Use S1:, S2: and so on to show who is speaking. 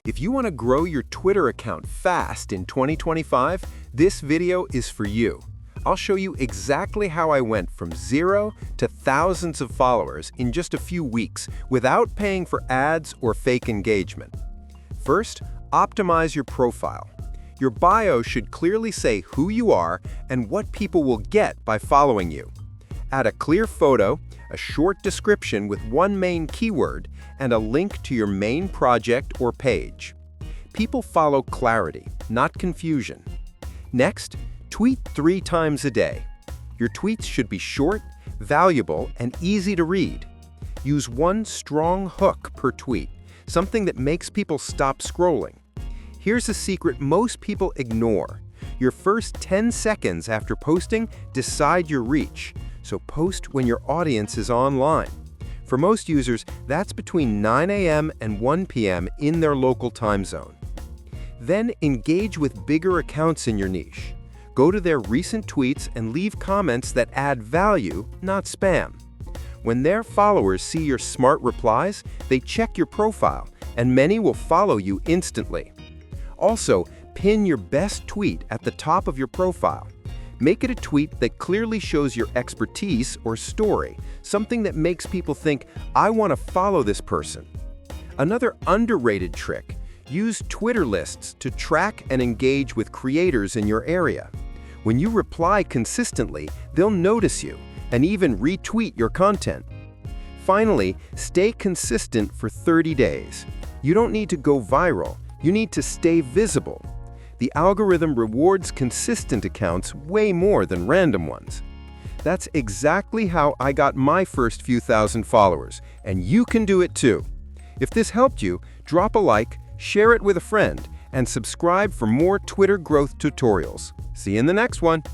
S1: If you want to grow your Twitter account fast in 2025, this video is for you. I'll show you exactly how I went from 0 to thousands of followers in just a few weeks without paying for ads or fake engagement. First, optimize your profile. Your bio should clearly say who you are and what people will get by following you. Add a clear photo, a short description with one main keyword, and a link to your main project or page. People follow clarity, not confusion. Next, tweet 3 times a day. Your tweets should be short, valuable, and easy to read. Use one strong hook per tweet, something that makes people stop scrolling. Here's a secret most people ignore. Your first 10 seconds after posting decide your reach, so post when your audience is online. For most users, that's between 9 a.m. and 1 p.m. in their local time zone. Then engage with bigger accounts in your niche. Go to their recent tweets and leave comments that add value, not spam. When their followers see your smart replies, they check your profile, and many will follow you instantly. Also, pin your best tweet at the top of your profile. Make it a tweet that clearly shows your expertise or story, something that makes people think, I want to follow this person. Another underrated trick, use Twitter lists to track and engage with creators in your area. When you reply consistently, they'll notice you and even retweet your content. Finally, stay consistent for 30 days. You don't need to go viral. You need to stay visible. The algorithm rewards consistent accounts way more than random ones. That's exactly how I got my first few thousand followers, and you can do it too. If this helped you, drop a like, share it with a friend, and subscribe for more Twitter growth tutorials. See you in the next one.